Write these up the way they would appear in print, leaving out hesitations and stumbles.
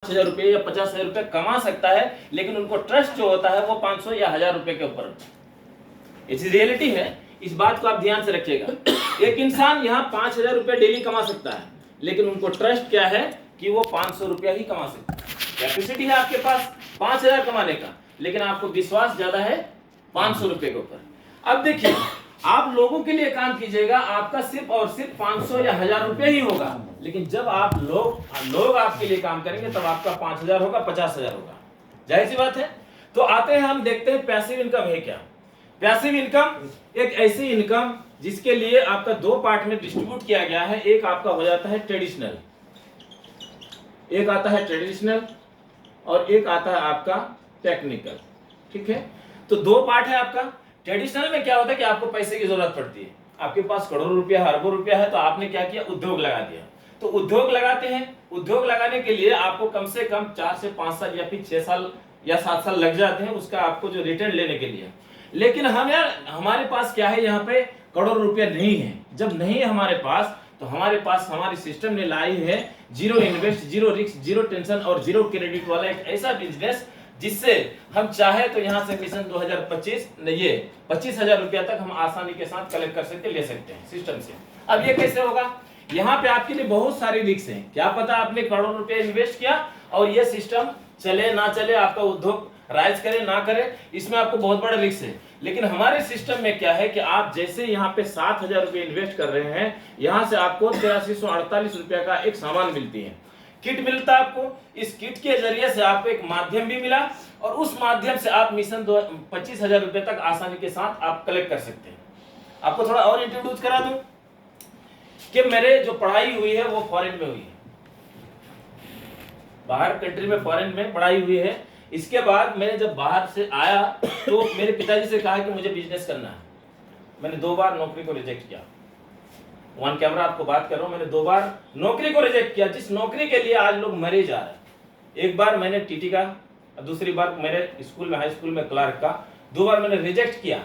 ₹50,000 या ₹50,000 कमा सकता है, लेकिन उनको ट्रस्ट जो होता है वो 500 या ₹1000 के ऊपर। इट्स रियलिटी है, इस बात को आप ध्यान से रखिएगा। एक इंसान यहाँ ₹5,000 डेली कमा सकता है, लेकिन उनको ट्रस्ट क्या है कि वो ₹500 ही कमा सकता है। कैपेसिटी है आपके पास 5,000 कमाने का, लेकिन आपको विश्वास ज्यादा है ₹500 के ऊपर। अब देखिए, आप लोगों के लिए काम कीजिएगा, आपका सिर्फ और सिर्फ 500 या ₹1000 ही होगा, लेकिन जब आप लोग आपके लिए काम करेंगे तब आपका 5,000 होगा, 50,000 होगा। जाहिर सी बात है। तो आते हैं, हम देखते हैं पैसिव इनकम है क्या। पैसिव इनकम एक ऐसी इनकम जिसके लिए आपका दो पार्ट में डिस्ट्रीब्यूट किया गया है। एक आपका हो जाता है ट्रेडिशनल, एक आता है ट्रेडिशनल और एक आता है आपका टेक्निकल। ठीक है, तो दो पार्ट है आपका। ट्रेडिशनल में क्या होता है कि आपको पैसे की जरूरत पड़ती है, आपके पास करोड़ों रुपया है, अरबों रुपया है, तो आपने क्या किया, उद्योग लगा दिया। तो उद्योग लगाते हैं, उद्योग लगाने के लिए आपको कम से कम 4 से 5 साल या फिर 6 साल या 7 साल लग जाते हैं उसका आपको जो रिटर्न लेने के लिए। लेकिन हम यार, हमारे पास क्या है, यहाँ पे करोड़ों रुपया नहीं है। जब नहीं है हमारे पास, तो हमारे पास हमारी सिस्टम ने लाई है zero invest, zero risk, zero tension और जीरो क्रेडिट वाला एक ऐसा बिजनेस जिससे हम चाहे तो यहाँ से मिशन 2025 ये 25,000 रुपया तक हम आसानी के साथ कलेक्ट कर सकते, ले सकते हैं सिस्टम से। अब ये कैसे होगा, यहाँ पे आपके लिए बहुत सारी रिस्क हैं। क्या पता आपने करोड़ों रुपया इन्वेस्ट किया और ये सिस्टम चले ना चले, आपका उद्योग राइज करे ना करे, इसमें आपको बहुत बड़ा रिस्क है। लेकिन हमारे सिस्टम में क्या है कि आप जैसे यहाँ पे 7,000 रुपये इन्वेस्ट कर रहे हैं, यहाँ से आपको 8348 रुपया का एक सामान मिलती है, किट मिलता है आपको। इस किट के जरिए से आपको एक माध्यम भी मिला और उस माध्यम से आप मिशन 25,000 रुपये तक आसानी के साथ आप कलेक्ट कर सकते हैं। आपको थोड़ा और इंट्रोड्यूस करा दूं कि मेरे जो पढ़ाई हुई है वो फॉरेन में हुई है, बाहर कंट्री में, फॉरेन में पढ़ाई हुई है। इसके बाद मैंने जब बाहर से आया तो मेरे पिताजी से कहा कि मुझे बिजनेस करना है। मैंने 2 बार नौकरी को रिजेक्ट किया, वन कैमरा आपको बात कर रहा हूं, मैंने 2 बार नौकरी को रिजेक्ट किया, जिस नौकरी के लिए आज लोग मरे जा रहे हैं। एक बार मैंने टीटी का, दूसरी बार मेरे स्कूल में, हाई स्कूल में क्लर्क का, 2 बार मैंने रिजेक्ट किया।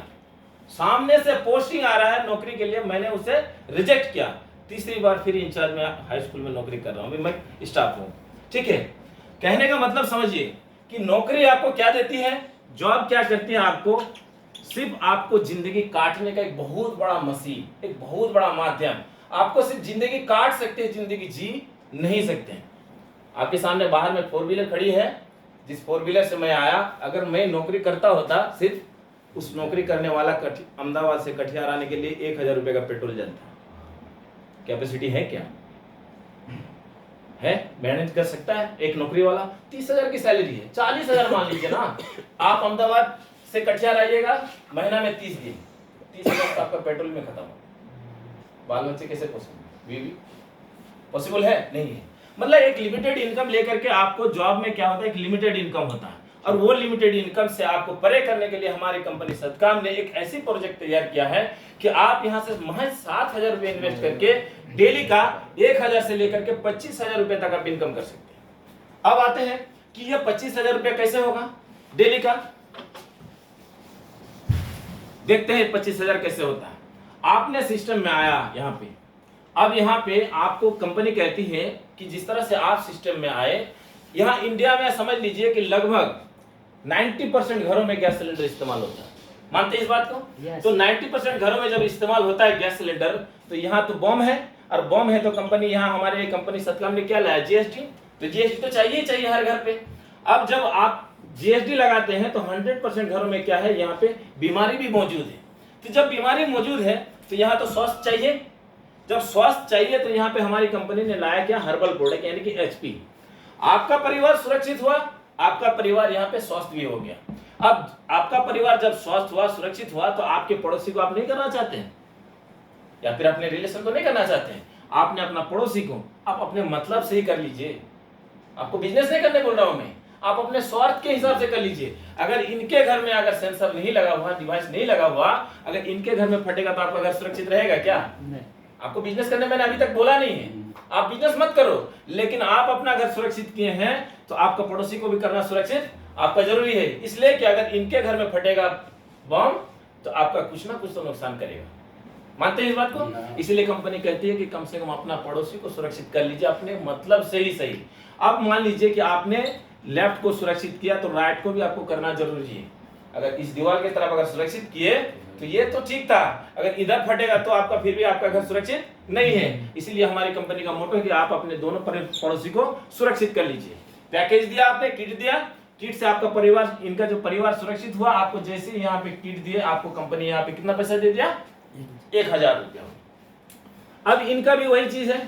सामने से पोस्टिंग आ रहा है नौकरी के लिए, मैंने उसे रिजेक्ट किया। तीसरी बार फिर इंचार्ज में हाई स्कूल में नौकरी कर रहा हूं, मैं स्टाफ हूं। ठीक है, कहने का मतलब समझिए कि नौकरी आपको क्या देती है, जॉब क्या करती है, आपको सिर्फ आपको जिंदगी काटने का एक बहुत बड़ा मशीन, एक बहुत बड़ा माध्यम। आपको सिर्फ जिंदगी काट सकते हैं, जिंदगी जी नहीं सकते हैं। आपके सामने बाहर में 4 व्हीलर खड़ी है, जिस 4 व्हीलर से मैं आया, अगर मैं नौकरी करता होता, सिर्फ उस नौकरी करने वाला अहमदाबाद से कटिहार आने के लिए 1,000 रुपए का पेट्रोल जलता। कैपेसिटी है क्या, है मैनेज कर सकता है एक नौकरी वाला? 30,000 की सैलरी है, 40,000 मान लीजिए ना, आप अहमदाबाद से कटिहार आइएगा, महीना में 30 दिन, 30,000 आपका पेट्रोल में खत्म हो। बाल बच्चे कैसे पॉसिबल है? नहीं है। मतलब एक लिमिटेड इनकम लेकर के आपको जॉब में क्या होता है, एक लिमिटेड इनकम होता है, और वो लिमिटेड इनकम से आपको परे करने के लिए हमारी कंपनी सदकाम ने एक ऐसी प्रोजेक्ट तैयार किया है कि आप यहां से महज 7,000 रुपए इन्वेस्ट करके डेली का 1,000 से लेकर के 25,000 रुपए तक आप इनकम कर सकते हैं। अब आते हैं कि यह 25,000 रुपए कैसे होगा डेली का, देखते हैं 25,000 कैसे होता है। आपने सिस्टम में आया यहाँ पे, अब यहाँ पे आपको कंपनी कहती है कि जिस तरह से आप सिस्टम में आए, यहाँ इंडिया में समझ लीजिए कि लगभग 90% घरों में गैस सिलेंडर इस्तेमाल होता है। मानते हैं इस बात को? yes. तो 90% घरों में जब इस्तेमाल होता है गैस सिलेंडर, तो यहाँ तो बम है, और बम है तो कंपनी, यहाँ हमारे कंपनी सदकाम ने क्या लाया, जीएसटी। तो जीएसटी तो चाहिए चाहिए हर घर पे। अब जब आप जीएसटी लगाते हैं तो 100% घरों में क्या है, यहाँ पे बीमारी भी मौजूद है। तो जब बीमारी मौजूद है तो यहाँ तो स्वास्थ्य चाहिए। जब स्वास्थ्य चाहिए तो यहाँ पे हमारी कंपनी ने लाया क्या, हर्बल प्रोडक्ट, यानी कि एचपी। आपका परिवार सुरक्षित हुआ, आपका परिवार यहाँ पे स्वस्थ भी हो गया। अब आपका परिवार जब स्वस्थ हुआ, सुरक्षित हुआ, तो आपके पड़ोसी को आप नहीं करना चाहते हैं, या फिर अपने रिलेशन को नहीं करना चाहते हैं, आपने अपना पड़ोसी को आप अपने मतलब से ही कर लीजिए। आपको बिजनेस नहीं करने बोल रहा हूं मैं, आप अपने स्वार्थ के हिसाब से कर लीजिए। अगर इनके घर में अगर सेंसर नहीं लगा हुआ, डिवाइस नहीं लगा हुआ, अगर इनके घर में फटेगा तो आपका घर सुरक्षित रहेगा क्या? नहीं। आपको बिजनेस करने मैंने अभी तक बोला नहीं है, आप बिजनेस मत करो, लेकिन आप अपना घर सुरक्षित किए हैं तो आपका पड़ोसी को भी करना सुरक्षित आपका जरूरी है। इसलिए कि अगर इनके घर में फटेगा बम तो आपका कुछ ना कुछ तो नुकसान करेगा। मानते हैं इस बात को? इसलिए कंपनी कहती है कि कम से कम अपना पड़ोसी को सुरक्षित कर लीजिए, अपने मतलब से ही सही। अब मान लीजिए कि आपने लेफ्ट को सुरक्षित किया तो राइट को भी आपको करना जरूरी है। अगर इस दीवार की तरफ अगर सुरक्षित किए तो ये तो ठीक था, अगर इधर फटेगा तो आपका फिर भी आपका घर सुरक्षित नहीं है। इसीलिए हमारी कंपनी का मोटो है कि आप अपने दोनों पड़ोसी को सुरक्षित कर लीजिए। पैकेज दिया आपने, किट दिया, किट से आपका परिवार, इनका जो परिवार सुरक्षित हुआ। आपको जैसे ही यहाँ पे किट दिए, आपको कंपनी यहाँ पे कितना पैसा दे दिया? 1000 रुपया। अब इनका भी वही चीज है,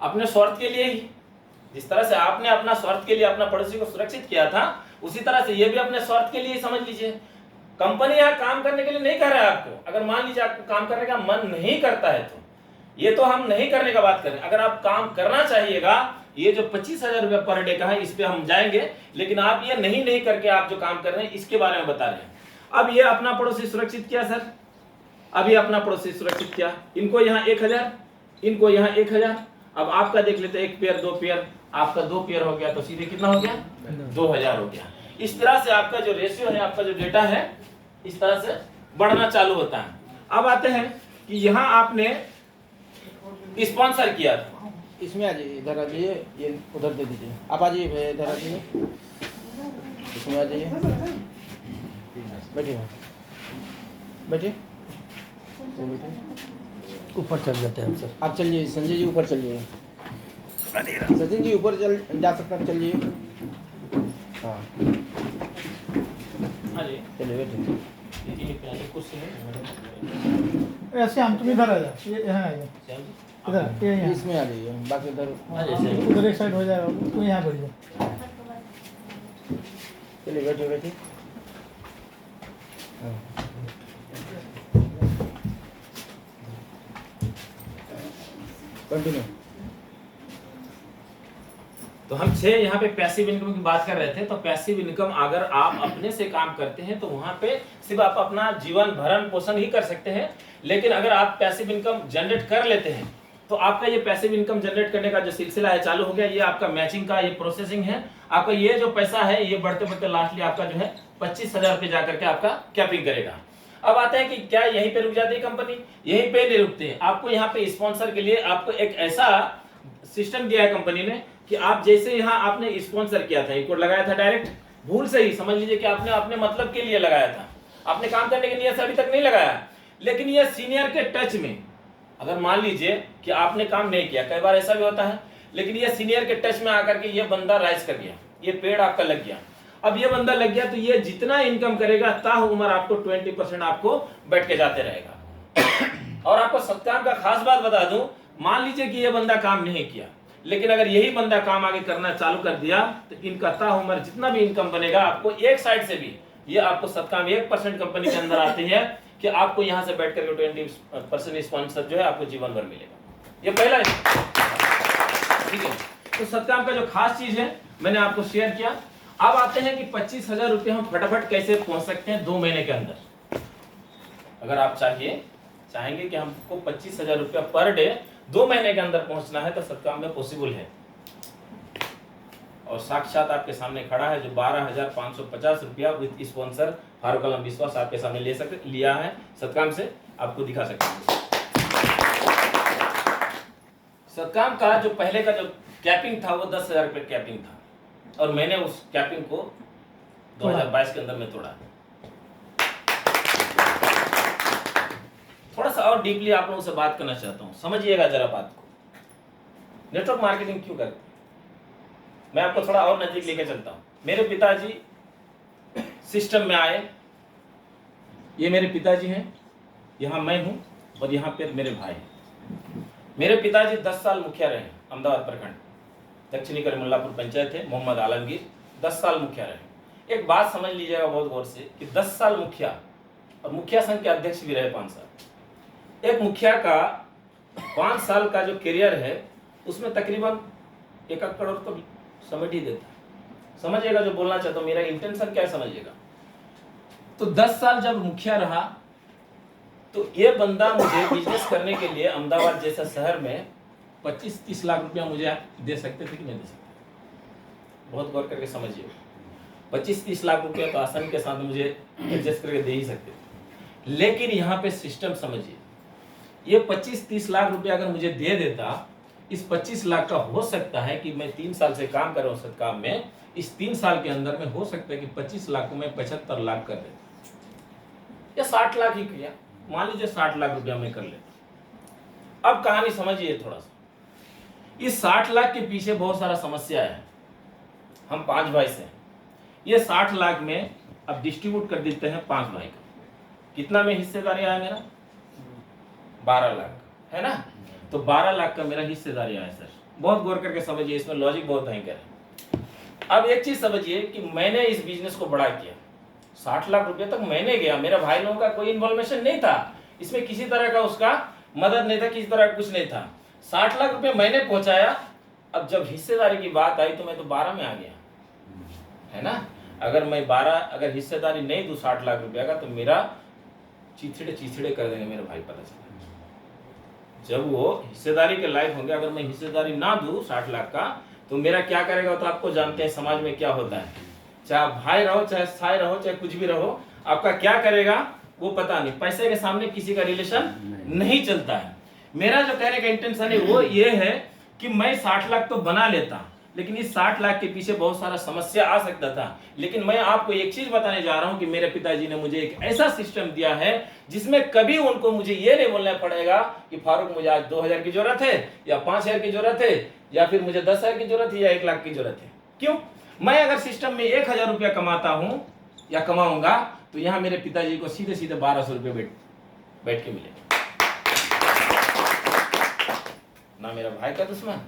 अपने स्वार्थ के लिए ही। जिस तरह से आपने अपना स्वार्थ के लिए अपना पड़ोसी को सुरक्षित किया था, उसी तरह से ये भी अपने स्वार्थ के लिए ही समझ लीजिए। कंपनी यहाँ काम करने के लिए नहीं कह रहा है आपको। अगर मान लीजिए आपको काम करने का मन नहीं करता है तो ये तो हम नहीं करने का बात कर रहे हैं। अगर आप काम करना चाहिएगा, ये जो 25,000 रुपया पर डे का है इस पे हम जाएंगे, लेकिन आप ये नहीं करके आप जो काम कर रहे हैं इसके बारे में बता रहे हैं। अब ये अपना पड़ोसी सुरक्षित किया सर, अभी अपना पड़ोसी सुरक्षित किया, इनको यहाँ 1000, इनको यहाँ 1000। अब आपका देख लेते, एक पेयर, दो पेयर, आपका 2 पेयर हो गया तो सीधे कितना हो गया? 2000 हो गया। इस तरह से आपका जो रेशियो है, आपका जो डेटा है, इस तरह से बढ़ना चालू होता है। अब आते हैं कि यहाँ आपने स्पॉन्सर किया था, इसमें आ जाइए, इधर आ जाइए, ये उधर दे दीजिए। आप आ जाइए भैया, इधर आ जाइए, इसमें आ जाइए, बैठिए बैठिए, ऊपर चल जाते हैं हम सर। आप चलिए संजय जी, ऊपर चलिए, सचिन जी ऊपर चल जा सकते हैं, चलिए। हाँ चलिए बैठिए। ऐसे हम तुम इधर आ जा, ये यहाँ आ जा, इधर ये यहाँ, इसमें आ जाइए, बाकी उधर उधर एक साइड हो जाएगा, तू यहाँ बैठ जा। चलिए बैठिए बैठिए। कंटिन्यू। तो हम 6 यहाँ पे पैसिव इनकम की बात कर रहे थे। तो पैसिव इनकम अगर आप अपने से काम करते हैं तो वहां पे सिर्फ आप अपना जीवन भरण पोषण ही कर सकते हैं। लेकिन अगर आप पैसिव इनकम जनरेट कर लेते हैं तो आपका ये पैसिव इनकम जनरेट करने का जो सिलसिला है चालू हो गया। ये आपका मैचिंग का ये प्रोसेसिंग है। आपका ये जो पैसा है ये बढ़ते बढ़ते लास्टली आपका जो है 25,000 रुपये जाकर के आपका कैपिंग करेगा। अब आता है कि क्या यहीं पे रुक जाती है कंपनी? यहीं पे नहीं रुकते हैं। आपको यहाँ पे स्पॉन्सर के लिए आपको एक ऐसा सिस्टम दिया है कंपनी ने कि आप जैसे यहाँ आपने स्पॉन्सर किया था, एक लगाया था डायरेक्ट, भूल से ही समझ लीजिए कि आपने अपने मतलब के लिए लगाया था, आपने काम करने के लिए अभी तक नहीं लगाया। लेकिन ये सीनियर के टच में, अगर मान लीजिए कि आपने काम नहीं किया, कई बार ऐसा भी होता है, लेकिन ये सीनियर के टच में आकर के ये बंदा राइज कर गया, ये पेड़ आपका लग गया। अब ये बंदा लग गया तो ये जितना इनकम करेगा ताउम्र आपको 20% आपको बैठ के जाते रहेगा। और आपको सत्कार का खास बात बता दूं, मान लीजिए कि ये बंदा काम नहीं किया, लेकिन अगर यही बंदा काम आगे करना चालू कर दिया तो इनका ताउम्र जितना भी इनकम बनेगा, आपको एक साइड से भी ये आपको सत्कार 1% कंपनी के अंदर आती है कि आपको यहाँ से बैठ करके 20% स्पॉन्सर जो है आपको जीवन भर मिलेगा। ये पहला ठीक है। तो सत्कार का जो खास चीज है मैंने आपको शेयर किया। अब आते हैं कि 25,000 रुपये हम फटाफट कैसे पहुंच सकते हैं 2 महीने के अंदर। अगर आप चाहेंगे कि हमको 25,000 रुपया पर डे 2 महीने के अंदर पहुंचना है तो सत्कार में पॉसिबल है। और साक्षात आपके सामने खड़ा है जो 12,550 रुपया विद स्पॉन्सर फारूक आलम विश्वास आपके सामने लिया है सत्काम से, आपको दिखा सकते हैं। सत्काम का जो पहले का जो कैपिंग था वो 10,000 रुपये कैपिंग था और मैंने उस कैपिंग को 2022 के अंदर में तोड़ा। थोड़ा सा और डीपली आप लोगों से बात करना चाहता हूं, समझिएगा जरा बात को। नेटवर्क मार्केटिंग क्यों करते? मैं आपको थोड़ा और नजदीक लेके चलता हूं। मेरे पिताजी सिस्टम में आए, ये मेरे पिताजी हैं, यहाँ मैं हूं और यहाँ पे मेरे भाई हैं। मेरे पिताजी 10 साल मुखिया रहे अहमदाबाद प्रखंड, दक्षिणी करमुल्लापुर पंचायत है, मोहम्मद आलमगीर 10 साल मुखिया रहे। एक बात समझ लीजिएगा बहुत गौर से कि 10 साल मुखिया और मुखिया संघ के अध्यक्ष भी रहे 5 साल। एक मुखिया का 5 साल का जो करियर है उसमें तकरीबन 1 करोड़ तो समेट ही देता है। समझिएगा जो बोलना चाहता हूँ, मेरा इंटेंशन क्या है समझिएगा। तो 10 साल जब मुखिया रहा तो ये बंदा मुझे बिजनेस करने के लिए अहमदाबाद जैसा शहर में 25-30 लाख रुपया मुझे दे सकते थे कि नहीं दे सकते? बहुत गौर करके समझिए। 25-30 लाख रुपया तो आसानी के साथ मुझे एडजस्ट करके दे ही सकते थे। लेकिन यहाँ पे सिस्टम समझिए, ये 25-30 लाख रुपया अगर मुझे दे देता इस 25 लाख का हो सकता है कि मैं 3 साल से काम कर रहा हूँ सदकाम में, इस 3 साल के अंदर में हो सकता है कि 25 लाख को मैं 75 लाख कर देता, या 60 लाख ही किया, मान लीजिए 60 लाख रुपया मैं कर लेता। अब कहानी समझिए थोड़ा सा, इस 60 लाख के पीछे बहुत सारा समस्या है। हम 5 भाई से, ये 60 लाख में अब डिस्ट्रीब्यूट कर देते हैं 5 भाई का, कितना में हिस्सेदारी आया मेरा? 12 लाख है ना। तो 12 लाख का मेरा हिस्सेदारी आया सर। बहुत गौर करके समझिए, इसमें लॉजिक बहुत भयंकर है। अब एक चीज समझिए कि मैंने इस बिजनेस को बड़ा किया, 60 लाख रुपए तक मैंने गया, मेरा भाई लोगों का कोई इन्वॉल्वेशन नहीं था इसमें, किसी तरह का उसका मदद नहीं था, किसी तरह का कुछ नहीं था। 60 लाख रुपए मैंने पहुंचाया। अब जब हिस्सेदारी की बात आई तो मैं तो 12 में आ गया, है ना। अगर मैं 12 अगर हिस्सेदारी नहीं दूं 60 लाख रुपया का, तो मेरा चिथड़े कर देंगे मेरे भाई, पता चला। जब वो हिस्सेदारी के लायक होंगे, अगर मैं हिस्सेदारी ना दूं 60 लाख का, तो मेरा क्या करेगा तो आपको जानते हैं समाज में क्या होता है। चाहे आप भाई रहो, चाहे साई रहो, चाहे कुछ भी रहो, आपका क्या करेगा वो पता नहीं। पैसे के सामने किसी का रिलेशन नहीं चलता है। मेरा जो कहने का इंटेंशन है वो ये है कि मैं 60 लाख तो बना लेता, लेकिन इस 60 लाख के पीछे बहुत सारा समस्या आ सकता था। लेकिन मैं आपको एक चीज बताने जा रहा हूं कि मेरे पिताजी ने मुझे एक ऐसा सिस्टम दिया है जिसमें कभी उनको मुझे ये नहीं बोलना पड़ेगा कि फारूक मुझे आज 2000 की जरूरत है, या 5000 की जरूरत है, या फिर मुझे 10,000 की जरूरत है, या 1 लाख की जरूरत है। क्यों? मैं अगर सिस्टम में 1000 रुपया कमाता हूं या कमाऊंगा, तो यहाँ मेरे पिताजी को सीधे सीधे 1200 रुपये बैठ के मिलेगा। ना मेरा भाई का दुश्मन,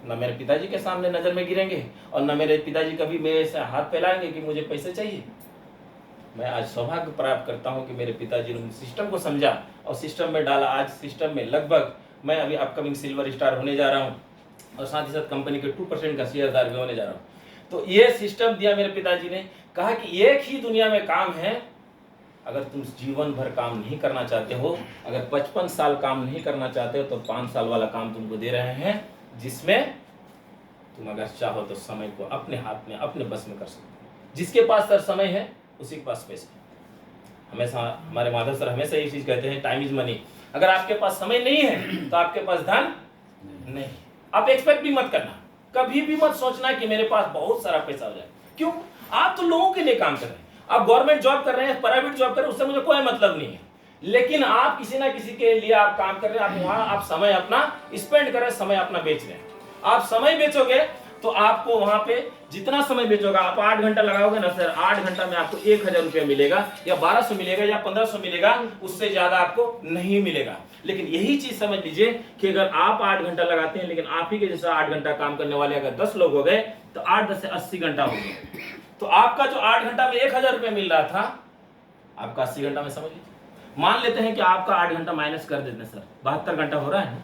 ना मेरे पिताजी के सामने नजर में गिरेंगे, और ना मेरे पिताजी कभी मेरे से हाथ फैलाएंगे कि मुझे पैसे चाहिए। मैं आज सौभाग्य प्राप्त करता हूं कि मेरे पिताजी ने सिस्टम को समझा और सिस्टम में डाला। आज सिस्टम में लगभग मैं अभी अपकमिंग सिल्वर स्टार होने जा रहा हूं, और साथ ही साथ कंपनी के 2% का शेयरदार भी होने जा रहा हूं। तो ये सिस्टम दिया मेरे पिताजी ने, कहा कि एक ही दुनिया में काम है, अगर तुम जीवन भर काम नहीं करना चाहते हो, अगर 55 साल काम नहीं करना चाहते हो, तो 5 साल वाला काम तुमको दे रहे हैं, जिसमें तुम अगर चाहो तो समय को अपने हाथ में, अपने बस में कर सकते हो। जिसके पास सर समय है उसी के पास पैसे है। हमेशा हमारे माधव सर हमेशा ये चीज कहते हैं, टाइम इज मनी। अगर आपके पास समय नहीं है तो आपके पास धन नहीं। आप एक्सपेक्ट भी मत करना, कभी भी मत सोचना कि मेरे पास बहुत सारा पैसा हो जाए। क्यों? आप तो लोगों के लिए काम कर रहे हैं। आप गवर्नमेंट जॉब कर रहे हैं, प्राइवेट जॉब कर रहे हैं, उससे मुझे कोई मतलब नहीं है। लेकिन आप किसी ना किसी के लिए आप काम कर रहे हैं, आप वहां आप समय अपना स्पेंड कर रहे हैं, समय अपना बेच रहे हैं। आप समय बेचोगे तो आपको वहां पे जितना समय बेचोगे, आप 8 घंटा लगाओगे ना सर, 8 घंटा में आपको 1000 रुपया मिलेगा, या 1200 मिलेगा, या 1500 मिलेगा, उससे ज्यादा आपको नहीं मिलेगा। लेकिन यही चीज समझ लीजिए कि अगर आप 8 घंटा लगाते हैं, लेकिन आप ही के जैसा 8 घंटा काम करने वाले अगर 10 लोग हो गए, तो 8 10 से 80 घंटा हो गए। तो आपका जो 8 घंटा में 1000 रुपया मिल रहा था, आपका 80 घंटा में समझ लीजिए। मान लेते हैं कि आपका 8 घंटा माइनस कर देते हैं सर, 72 घंटा हो रहा है ना,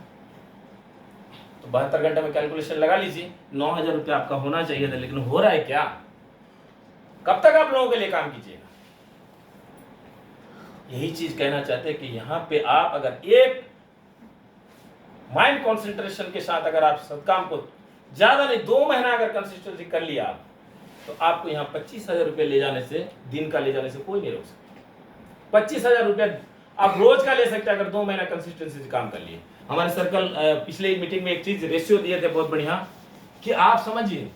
तो 72 घंटे में कैलकुलेशन लगा लीजिए, 9000 रुपया आपका होना चाहिए था, लेकिन हो रहा है क्या? कब तक आप लोगों के लिए काम कीजिएगा? यही चीज कहना चाहते हैं कि यहां पे आप अगर एक माइंड कंसंट्रेशन के साथ अगर आप सब काम को ज्यादा नहीं 2 महीना अगर कंसिस्टेंसी कर लिया आप, तो आपको यहाँ 25,000 रुपये ले जाने से, दिन का ले जाने से कोई नहीं रोक सकता। 25,000 रुपया आप रोज का ले सकते हैं अगर 2 महीना कंसिस्टेंसी से काम कर लिए। हमारे सर्कल पिछले मीटिंग में एक चीज रेशियो दिए थे बहुत बढ़िया, कि आप समझिए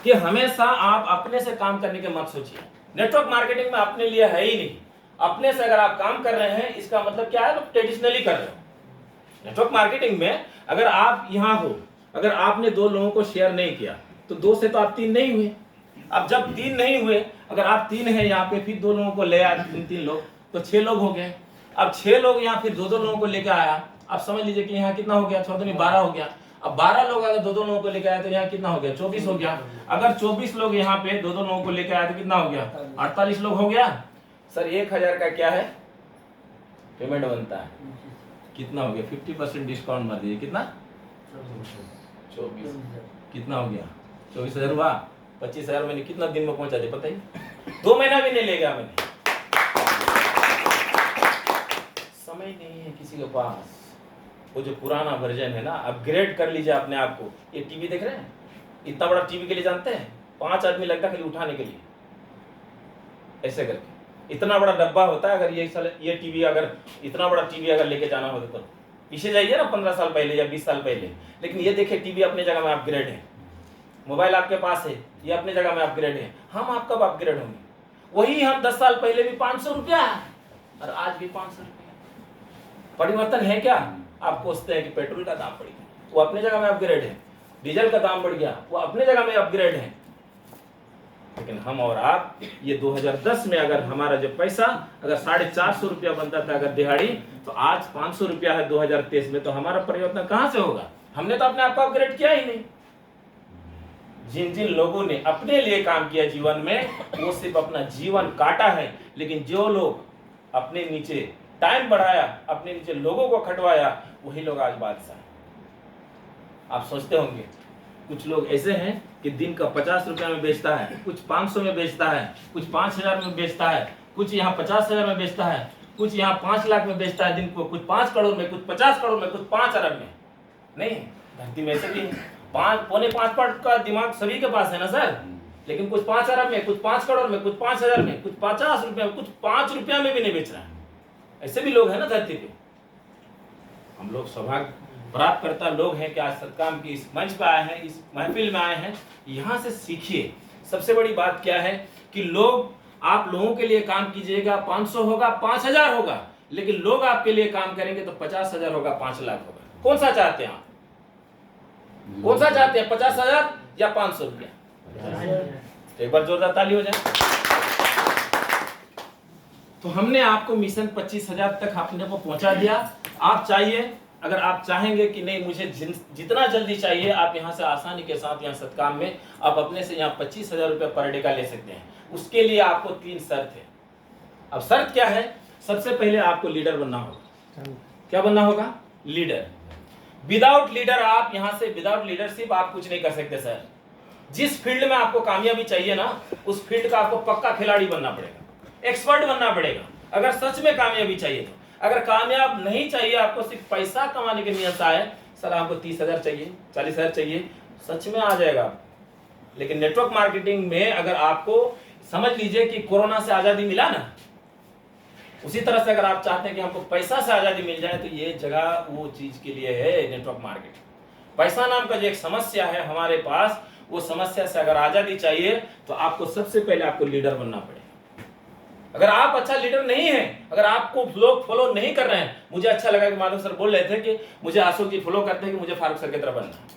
कि हमेशा आप अपने से काम करने के मत सोचिए। नेटवर्क मार्केटिंग में अपने लिए है ही नहीं। अपने से अगर आप काम कर रहे हैं, इसका मतलब क्या है? ट्रेडिशनली कर रहे हो। नेटवर्क मार्केटिंग में अगर आप यहाँ हो, अगर आपने 2 लोगों को शेयर नहीं किया, तो 2 से तो आप 3 नहीं हुए। अब जब 3 नहीं हुए, अगर आप 3 हैं यहाँ पे, फिर 2 लोगों को ले आए, 3 लोग, तो 6 लोग हो गए। अब 6 लोग यहाँ फिर 2 लोगों को लेकर आया, आप समझ लीजिए कि यहाँ कितना हो गया? 12 हो गया। अब 12 लोग अगर 2 लोगों को लेकर आए तो यहाँ कितना हो गया? 24 हो गया। अगर 24 लोग यहाँ पे 2 लोगों को लेकर आए तो कितना हो गया? 48 लोग हो गया। सर 1000 का क्या है पेमेंट बनता है? कितना हो गया? 50% डिस्काउंट मार दीजिए, कितना? 24 कितना हो गया? 24,000 हुआ। 25,000 मैंने कितना दिन में पहुंचा दिया पता ही? 2 महीना भी नहीं ले गया मैंने। समय नहीं है किसी के पास। वो जो पुराना वर्जन है ना, अपग्रेड कर लीजिए अपने आप को। ये टीवी देख रहे हैं, इतना बड़ा टीवी के लिए जानते हैं 5 आदमी लगता है खाली उठाने के लिए, ऐसे करके। इतना बड़ा डब्बा होता है। अगर ये टीवी अगर इतना बड़ा टीवी अगर लेके जाना होता तो पीछे जाइए ना 15 साल पहले या 20 साल पहले। लेकिन ये देखिए टीवी अपने जगह में अपग्रेड है, मोबाइल आपके पास है, ये अपने जगह में अपग्रेड है। हम आप कब अपग्रेड होंगे? वही हम 10 साल पहले भी 500 रुपया और आज भी 500 रुपया। परिवर्तन है क्या? आप पूछते हैं कि पेट्रोल का दाम बढ़ गया, वो अपने जगह में अपग्रेड है। डीजल का दाम बढ़ गया, वो अपने जगह में अपग्रेड है। लेकिन हम और आप, ये 2010 में अगर हमारा जो पैसा अगर 450 रुपया बनता था अगर दिहाड़ी, तो आज 500 रुपया है 2023 में, तो हमारा परिवर्तन कहां से होगा? हमने तो अपने आप को अपग्रेड किया ही नहीं। जिन जिन लोगों ने अपने लिए काम किया जीवन में, वो सिर्फ अपना जीवन काटा है। लेकिन जो लोग अपने नीचे टाइम बढ़ाया, अपने नीचे लोगों को खटवाया, वही लोग आज बादशाह हैं। आप सोचते होंगे कुछ लोग ऐसे हैं कि दिन का 50 रुपया में बेचता है, कुछ 500 में बेचता है, कुछ 5000 में बेचता है, कुछ यहाँ 50,000 में बेचता है, कुछ यहाँ 5 लाख में बेचता है दिन को, कुछ 5 करोड़ में, कुछ 50 करोड़ में, कुछ 5 अरब में। नहीं, धरती में ऐसे भी 5.5 का दिमाग सभी के पास है ना सर। लेकिन कुछ 5 अरब में, कुछ 5 करोड़ में, कुछ 5,000 में, कुछ 50 रुपया में, कुछ 5 रुपया में भी नहीं बेच रहा है। ऐसे भी लोग हैं ना धरती पे। हम लोग सौभाग्य प्राप्त करता लोग हैं कि आज सत्काम की इस मंच पे आए हैं, इस महफिल में आए हैं। यहाँ से सीखिए। सबसे बड़ी बात क्या है कि लोग, आप लोगों के लिए काम कीजिएगा, 500 होगा, 5,000 होगा, लेकिन लोग आपके लिए काम करेंगे तो 50,000 होगा, 5 लाख होगा। कौन सा चाहते हैं आप? कौन सा चाहते हैं, 50,000 या 500 रुपया? एक बार जोरदार ताली हो जाए। तो हमने आपको मिशन 25,000 तक आपने को पहुंचा दिया। आप चाहिए, अगर आप चाहेंगे कि नहीं मुझे जितना जल्दी चाहिए, आप यहाँ से आसानी के साथ यहाँ सत्काम में आप अपने से यहाँ 25,000 रुपये पर डे का ले सकते हैं। उसके लिए आपको 3 शर्त है। अब शर्त क्या है? सबसे पहले आपको लीडर बनना होगा। क्या बनना होगा? लीडर। विदाउट लीडर आप यहाँ से, विदाउट लीडरशिप आप कुछ नहीं कर सकते सर। जिस फील्ड में आपको कामयाबी चाहिए ना, उस फील्ड का आपको पक्का खिलाड़ी बनना पड़ेगा, एक्सपर्ट बनना पड़ेगा, अगर सच में कामयाबी चाहिए तो। अगर कामयाब नहीं चाहिए, आपको सिर्फ पैसा कमाने की नियत आए, सर हमको 30,000 चाहिए, 40,000 चाहिए, सच में आ जाएगा। लेकिन नेटवर्क मार्केटिंग में अगर आपको, समझ लीजिए कि कोरोना से आजादी मिला ना, उसी तरह से अगर आप चाहते हैं कि हमको पैसा से आजादी मिल जाए, तो ये जगह वो चीज के लिए है नेटवर्क मार्केटिंग। पैसा नाम का जो एक समस्या है हमारे पास, वो समस्या से अगर आजादी चाहिए तो आपको सबसे पहले आपको लीडर बनना पड़ेगा। अगर आप अच्छा लीडर नहीं है, अगर आपको लोग फॉलो नहीं कर रहे हैं, मुझे अच्छा लगा कि माधव सर बोल रहे थे कि मुझे अशोक जी फॉलो करते हैं कि मुझे फारूक सर की तरह बनना है।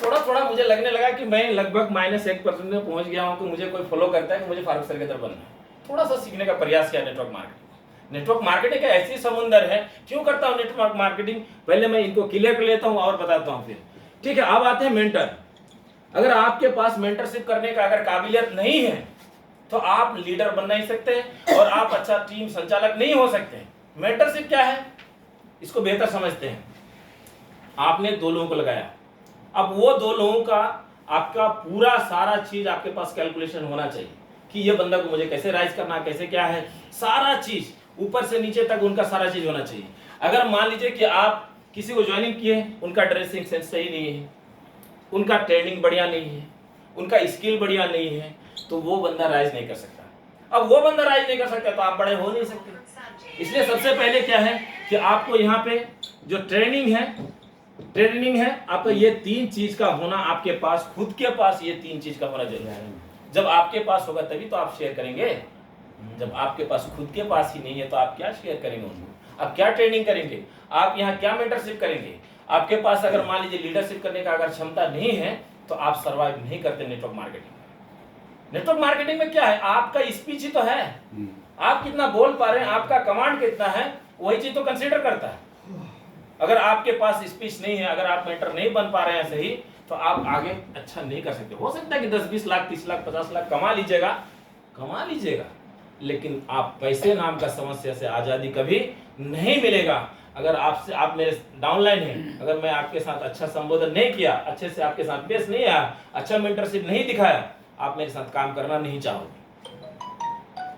थोड़ा थोड़ा मुझे लगने लगा कि मैं लगभग -1% में पहुंच गया हूं कि मुझे कोई फॉलो करता है कि मुझे फारूक सर की तरह बनना है। थोड़ा सा सीखने का प्रयास किया नेटवर्क मार्केटिंग। नेटवर्क मार्केटिंग का ऐसी समुंदर है। क्यों करता हूं नेटवर्क मार्केटिंग? पहले मैं इनको क्लियर कर लेता हूं और बताता हूं फिर। ठीक है, अब आते हैं मेंटर। अगर आपके पास मेंटरशिप करने का अगर काबिलियत नहीं है, तो आप लीडर बन नहीं सकते और आप अच्छा टीम संचालक नहीं हो सकते। मेंटरशिप क्या है, इसको बेहतर समझते हैं। आपने 2 लोगों को लगाया, अब वो 2 लोगों का आपका पूरा सारा चीज आपके पास कैलकुलेशन होना चाहिए कि ये बंदा को मुझे कैसे राइज करना है, कैसे क्या है, सारा चीज ऊपर से नीचे तक उनका सारा चीज होना चाहिए। अगर मान लीजिए कि आप किसी को ज्वाइनिंग किए, उनका ड्रेसिंग सेंस सही नहीं है, उनका ट्रेनिंग बढ़िया नहीं है, उनका स्किल बढ़िया नहीं है, तो वो बंदा राइज नहीं कर सकता। अब वो बंदा राइज नहीं कर सकता तो आप बड़े हो नहीं सकते। इसलिए सबसे पहले क्या है कि आपको यहाँ पे जो ट्रेनिंग है आपका, ये 3 चीज का होना आपके पास, खुद के पास ये 3 चीज का होना जरूरी है। जब आपके पास होगा तभी तो आप शेयर करेंगे। जब आपके पास खुद के पास ही नहीं है तो आप क्या शेयर करेंगे उनको? आप क्या ट्रेनिंग करेंगे? आप यहाँ क्या मेंटरशिप करेंगे? आपके पास अगर मान लीजिए लीडरशिप करने का अगर क्षमता नहीं है, तो आप सर्वाइव नहीं करते नेटवर्क मार्केटिंग। नेटवर्क मार्केटिंग में क्या है, आपका स्पीच ही तो है, आप कितना बोल पा रहे हैं, आपका कमांड कितना है, वही चीज तो कंसीडर करता है। अगर आपके पास स्पीच नहीं है, अगर आप मेंटर नहीं बन पा रहे हैं सही, तो आप आगे अच्छा नहीं कर सकते। हो सकता है कि 10-20 लाख, 30 लाख, 50 लाख कमा लीजिएगा, लेकिन आप पैसे नाम का समस्या से आजादी कभी नहीं मिलेगा। अगर आपसे, आप मेरे डाउनलाइन हैं, अगर मैं आपके साथ अच्छा संबोधन नहीं किया, अच्छे से आपके साथ पेश नहीं आया, अच्छा मेंटरशिप नहीं दिखाया, आप मेरे साथ काम करना नहीं चाहोगे।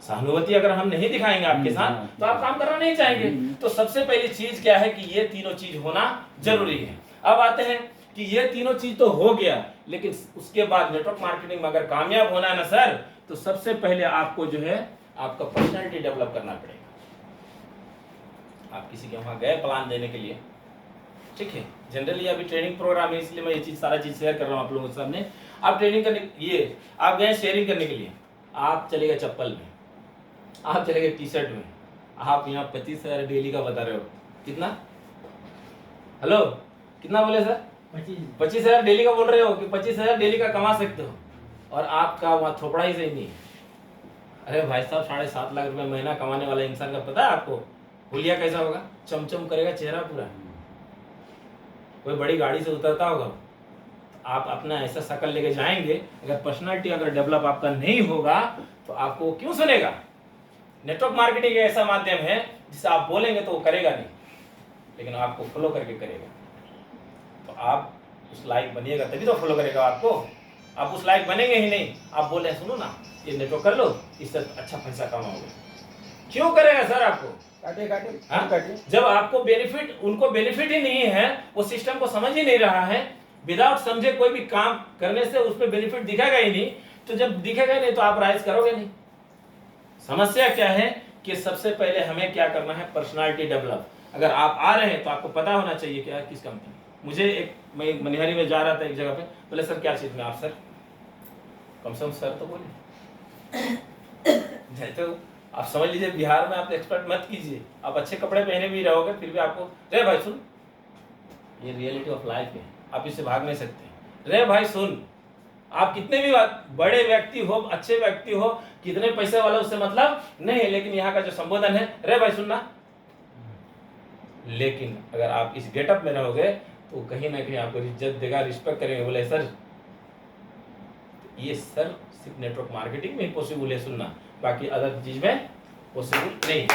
सहानुभूति अगर हम नहीं दिखाएंगे आपके साथ, तो आप काम करना नहीं चाहेंगे। तो सबसे पहली चीज क्या है कि ये तीनों चीज होना जरूरी है। अब आते हैं कि ये तीनों चीज तो हो गया, लेकिन उसके बाद नेटवर्क मार्केटिंग में अगर कामयाब होना है ना सर, तो सबसे पहले आपको जो है आपका पर्सनालिटी डेवलप करना पड़ेगा। आप किसी के वहाँ गए प्लान देने के लिए, ठीक है, जनरली अभी ट्रेनिंग प्रोग्राम है इसलिए मैं ये चीज़ सारा चीज़ शेयर कर रहा हूँ आप लोगों के सामने। आप ट्रेनिंग करने ये आप गए शेयरिंग करने के लिए, आप चले गए चप्पल में, आप चले गए टी शर्ट में, आप यहाँ 25,000 डेली का बता रहे हो। कितना? हेलो, कितना बोले सर? 25,000 डेली का बोल रहे हो कि 25,000 डेली का कमा सकते हो, और आपका वहाँ थोपड़ा ही सही नहीं है। अरे भाई साहब, 7.5 लाख रुपए महीना कमाने वाला इंसान का पता है आपको हुलिया कैसा होगा? चमचम करेगा चेहरा पूरा, कोई बड़ी गाड़ी से उतरता होगा। आप अपना ऐसा शक्ल लेके जाएंगे, अगर पर्सनालिटी अगर डेवलप आपका नहीं होगा तो आपको क्यों सुनेगा? नेटवर्क मार्केटिंग ऐसा माध्यम है जिसे आप बोलेंगे तो वो करेगा नहीं, लेकिन आपको फॉलो करके करेगा। तो आप उस लायक बनिएगा तभी तो फॉलो करेगा आपको। आप उस लायक बनेंगे ही नहीं, आप बोले सुनो ना ये नेटवर्क कर लो, इससे अच्छा पैसा कमाओगे, क्यों करेगा सर आपको? काटे। जब आपको बेनिफिट, उनको बेनिफिट ही नहीं है, वो सिस्टम को समझ ही नहीं रहा है, विदाउट समझे कोई भी काम करने से उस पर बेनिफिट दिखेगा ही नहीं, तो जब दिखेगा नहीं तो आप राइज करोगे नहीं। समस्या क्या है कि सबसे पहले हमें क्या करना है? Personality develop. अगर आप आ रहे हैं तो आपको पता होना चाहिए क्या किस कंपनी। मुझे मैं मनिहारी में जा रहा था एक जगह पे, बोले सर क्या चीज में आप? सर कम से कम सर तो बोले। तो आप समझ लीजिए बिहार में आप एक्सपर्ट मत कीजिए, आप अच्छे कपड़े पहने भी रहोगे फिर भी आपको, रे भाई सुन, ये रियलिटी ऑफ लाइफ है, आप इससे भाग नहीं सकते। रे भाई सुन, आप कितने भी बड़े व्यक्ति हो, अच्छे व्यक्ति हो, कितने पैसे वाले, उससे मतलब नहीं है, लेकिन यहाँ का जो संबोधन है, रे भाई सुनना। लेकिन अगर आप इस गेटअप में रहोगे तो कहीं ना कहीं आपको इज्जत देगा, रिस्पेक्ट करेंगे। बोले सर, ये सर सिर्फ नेटवर्क मार्केटिंग में ही पॉसिबल है सुनना, बाकी अदर चीज में पॉसिबल नहीं।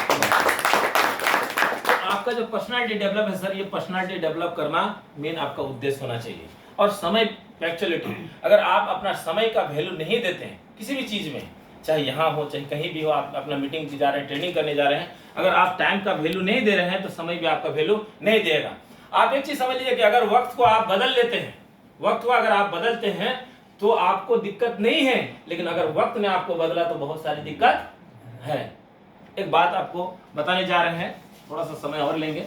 तो आपका जो पर्सनालिटी डेवलप है सर, ये पर्सनालिटी डेवलप करना मेन आपका उद्देश्य होना चाहिए। और समय पंक्चुअलिटी, अगर आप अपना समय का वैल्यू नहीं देते हैं किसी भी चीज में, चाहे यहाँ हो चाहे कहीं भी हो, आप अपना मीटिंग जा रहे हैं, ट्रेनिंग करने जा रहे हैं, अगर आप टाइम का वैल्यू नहीं दे रहे हैं तो समय भी आपका वैल्यू नहीं देगा। आप एक चीज समझ लीजिए कि अगर वक्त को आप बदल लेते हैं, वक्त को अगर आप बदलते हैं तो आपको दिक्कत नहीं है, लेकिन अगर वक्त ने आपको बदला तो बहुत सारी दिक्कत है। एक बात आपको बताने जा रहे हैं, थोड़ा सा समय और लेंगे,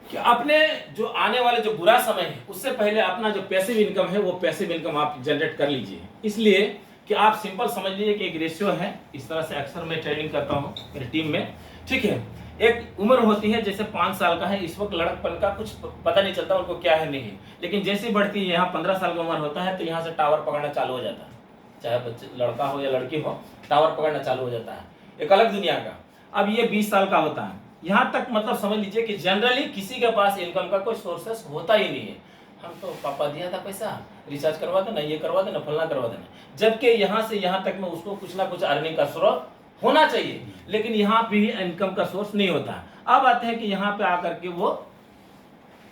कि अपने जो आने वाले जो बुरा समय है उससे पहले अपना जो पैसिव इनकम है वो पैसिव इनकम आप जनरेट कर लीजिए। इसलिए कि आप सिंपल समझ लीजिए कि एक रेशियो है, इस तरह से अक्सर मैं ट्रेनिंग करता हूँ मेरी टीम में, ठीक है। एक उम्र होती है, जैसे 5 साल का है, इस वक्त लड़कपन का कुछ पता नहीं चलता उनको क्या है नहीं है, लेकिन जैसी बढ़ती है यहाँ 15 साल का उम्र होता है तो यहाँ से टावर पकड़ना चालू हो जाता है, चाहे बच्चे लड़का हो या लड़की हो, टावर पकड़ना चालू हो जाता है, एक अलग दुनिया का। अब ये 20 साल का होता है, यहाँ तक मतलब समझ लीजिए कि जनरली किसी के पास इनकम का कोई सोर्सेस होता ही नहीं है। हम तो पापा दिया था पैसा, रिचार्ज करवा देना, ये करवा देना, फलना करवा देना, जबकि यहाँ से यहाँ तक में उसको कुछ ना कुछ अर्निंग का स्रोत होना चाहिए, लेकिन यहाँ पे भी इनकम का सोर्स नहीं होता। अब आते हैं कि यहाँ पे आकर के वो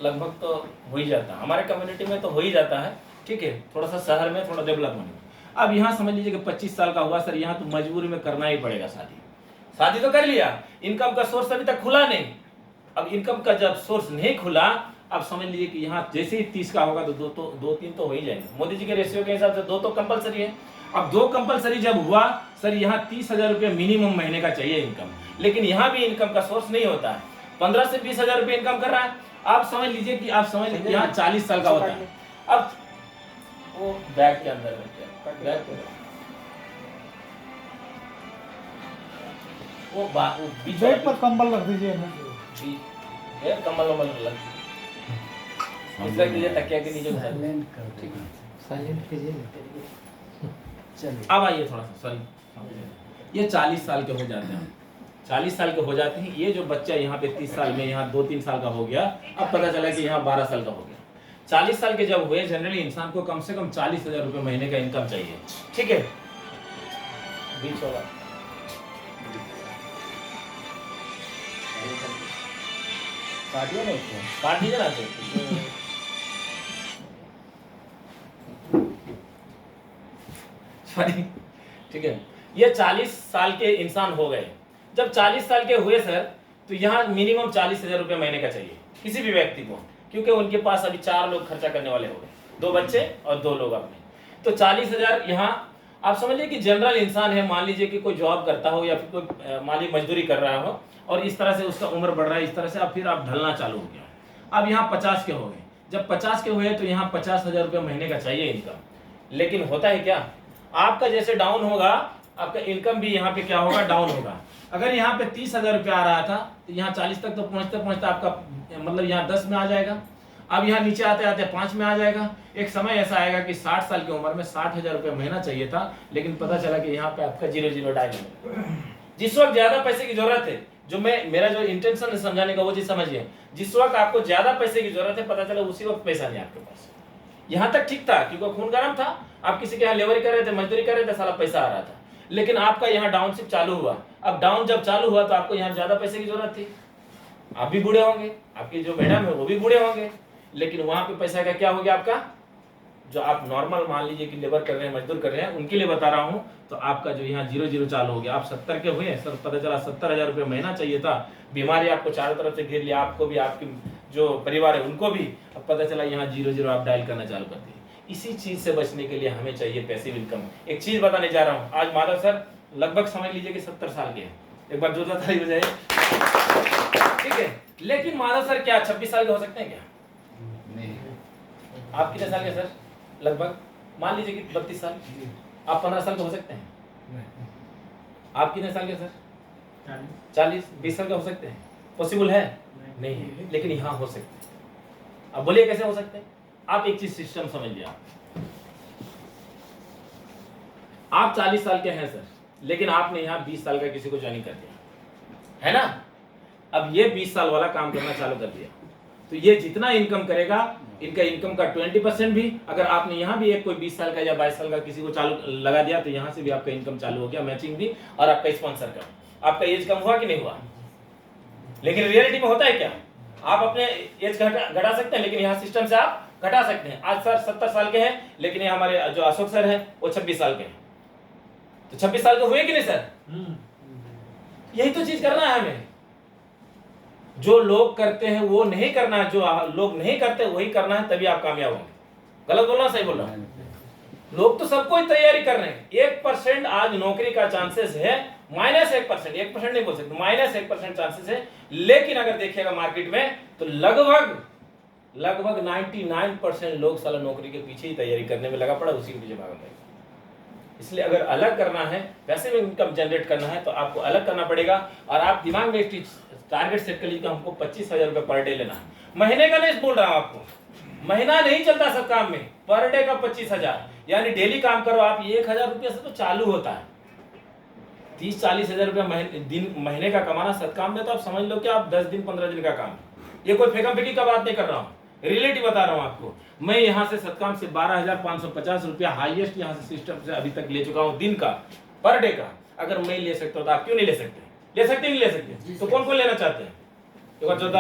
लगभग तो हो ही जाता है, हमारे कम्युनिटी में तो हो ही जाता है, ठीक है, थोड़ा सा शहर में थोड़ा डेवलपमेंट में। अब यहाँ समझ लीजिए कि 25 साल का हुआ सर, यहाँ तो मजबूरी में करना ही पड़ेगा शादी। शादी तो कर लिया, इनकम का सोर्स अभी तक खुला नहीं। अब इनकम का जब सोर्स नहीं खुला, अब समझ लीजिए कि यहाँ जैसे ही 30 का होगा तो दो तीन तो हो ही जाएंगे। मोदी जी के रेशियो के हिसाब से 2 तो कंपलसरी है। अब 2 कंपलसरी जब हुआ सर, यहाँ 30,000 रुपये मिनिमम महीने का चाहिए इनकम, लेकिन यहाँ भी इनकम का सोर्स नहीं होता है। 15 से 20,000 रुपये इनकम कर रहा है। आप समझ लीजिए कि आप समझ लीजिए यहाँ 40 साल का होता है। अब वो बैग के अंदर बैग के वो बेड पर कंबल रख दीजिए ना, कंबल वंबल लग इसका कीजिए, तकिया के नीचे साइलेंट कीजिए। चलिए अब आइए थोड़ा सा, सॉरी, ये 40 साल के हो जाते हैं, 40 साल के हो जाते हैं। ये जो बच्चा यहाँ पे 30 साल में यहाँ 2-3 साल का हो गया, अब पता चला कि यहाँ 12 साल का हो गया। 40 साल के जब हुए, जनरली इंसान को कम से कम 40,000 रुपये महीने का इनकम चाहिए, ठीक है। बीच होगा काटिए ना, उसको काट दीजिए ना सॉरी, ठीक है। ये 40 साल के इंसान हो गए। जब 40 साल के हुए सर, तो यहाँ मिनिमम 40,000 रुपये महीने का चाहिए किसी भी व्यक्ति को, क्योंकि उनके पास अभी 4 लोग खर्चा करने वाले हो गए, 2 बच्चे और 2 लोग अपने, तो 40,000 यहाँ। आप समझिए कि जनरल इंसान है, मान लीजिए कि कोई जॉब करता हो या फिर कोई मान लीजिए मजदूरी कर रहा हो और इस तरह से उसका उम्र बढ़ रहा है, इस तरह से अब फिर आप ढलना चालू हो गया। अब यहाँ 50 के हो गए, जब 50 के हुए तो यहाँ 50,000 रुपये महीने का चाहिए इनकम। लेकिन होता है क्या, आपका जैसे डाउन होगा आपका इनकम भी यहाँ पे क्या होगा, डाउन होगा। अगर यहाँ पे 30,000 रुपये आ रहा था तो यहाँ 40 तक तो पहुँचते पहुँचते आपका मतलब यहाँ 10 में आ जाएगा। अब यहाँ नीचे आते आते 5 में आ जाएगा। एक समय ऐसा आएगा कि 60 साल की उम्र में 60,000 रुपये महीना चाहिए था, लेकिन पता चला कि यहाँ पे आपका 0 डायल। जिस वक्त ज्यादा पैसे की जरूरत है, जो मेरा जो इंटेंशन है समझाने का वो चीज समझिए, जिस वक्त आपको ज्यादा पैसे की जरूरत है पता चला उसी वक्त पैसा नहीं आपके पास। यहाँ तक ठीक था क्योंकि खून गर्म था, आप किसी के यहाँ लेबरी कर रहे थे, मजदूरी कर रहे थे, साला पैसा आ रहा था। लेकिन आपका यहाँ डाउनशिप चालू हुआ। अब डाउन जब चालू हुआ तो आपको यहाँ ज्यादा पैसे की जरूरत थी, आप भी बूढ़े होंगे, आपके जो मैडम है वो भी बूढ़े होंगे, लेकिन वहां पे पैसा का क्या हो गया, आपका जो आप नॉर्मल मान लीजिए कि लेबर कर रहे हैं, मजदूर कर रहे हैं, उनके लिए बता रहा हूं, तो आपका जो यहाँ 0 चालू हो गया। आप 70 के हुए, सर पता चला 70,000 रुपये महीना चाहिए था, बीमारी आपको चारों तरफ से घेर लिया, आपको भी, आपके जो परिवार है उनको भी। अब पता चला यहाँ 0 आप डायल करना चालू कर दिए। इसी चीज से बचने के लिए हमें चाहिए पैसिव इनकम। एक चीज बताने जा रहा हूँ, आज माधव सर लगभग समझ लीजिए कि 70 साल के हैं, एक बार जोरदार ताली बजाइए, ठीक है। लेकिन माधव सर क्या 26 साल के हो सकते हैं क्या? नहीं। आप कितने साल के सर? लगभग मान लीजिए कि 32 साल। आप 15 साल के हो सकते हैं? आप कितने साल के सर? 40, 20 साल के हो सकते हैं? पॉसिबल है? नहीं, लेकिन यहाँ हो सकते हैं। अब बोलिए कैसे हो सकते हैं? आप एक चीज सिस्टम समझिए। आप 40 साल के हैं सर, लेकिन आपने यहाँ 20 साल का किसी को ज्वाइन कर दिया है ना। अब ये 20 साल वाला काम करना चालू कर दिया, तो ये जितना इनकम करेगा, इनका इनकम का 20% भी अगर आपने यहाँ भी एक कोई 20 साल का या 22 साल का किसी को चालू लगा दिया, तो यहाँ से भी आपका इनकम चालू हो गया, मैचिंग भी, और आपका स्पॉन्सर का। आपका एज कम हुआ कि नहीं हुआ? लेकिन रियलिटी में होता है क्या, आप अपने एज घटा सकते हैं, लेकिन यहाँ सिस्टम से आप घटा सकते हैं। आज सर 70 साल के हैं, लेकिन ये हमारे जो अशोक सर है वो 26 साल के हैं, तो 26 साल के हुए कि नहीं सर? यही तो चीज करना है हमें। जो लोग करते हैं वो नहीं करना है, जो लोग नहीं करते वही करना है, तभी आप कामयाब होंगे। गलत बोलना सही बोल रहा हूं? लोग तो सबको ही तैयारी कर रहे हैं। 1% आज नौकरी का चांसेस है, -1%, 1% नहीं बोल सकते, -1% चांसेस है। लेकिन अगर देखिएगा मार्केट में तो लगभग 99% लोग साला नौकरी के पीछे ही तैयारी करने में लगा पड़ा, उसी के पीछे भाग रहे हैं। इसलिए अगर अलग करना है, पैसे में इनकम जनरेट करना है, तो आपको अलग करना पड़ेगा। और आप दिमाग में एक टारगेट सेट कर लीजिए, हमको 25,000 रुपये पर डे लेना है। महीने का नहीं बोल रहा हूं आपको, महीना नहीं चलता सब काम में, पर डे का 25,000, यानी डेली काम करो आप। 1,000 रुपये से तो चालू होता है। 30-40,000 रुपये महीने का कमाना सत्काम में, तो आप समझ लो कि आप 10 दिन 15 दिन का काम। ये कोई फेंका फेंकी का बात नहीं कर रहा हूँ, रियलिटी बता रहा हूँ आपको। मैं यहाँ से सत्काम से 12,550 रुपया हाईएस्ट यहाँ से सिस्टम से अभी तक ले चुका हूँ दिन का, पर डे का। अगर मैं ले सकता हूँ तो आप क्यों नहीं ले सकते? ले सकते नहीं ले सकते? तो कौन कौन लेना चाहते हैं? एक बार जोरदार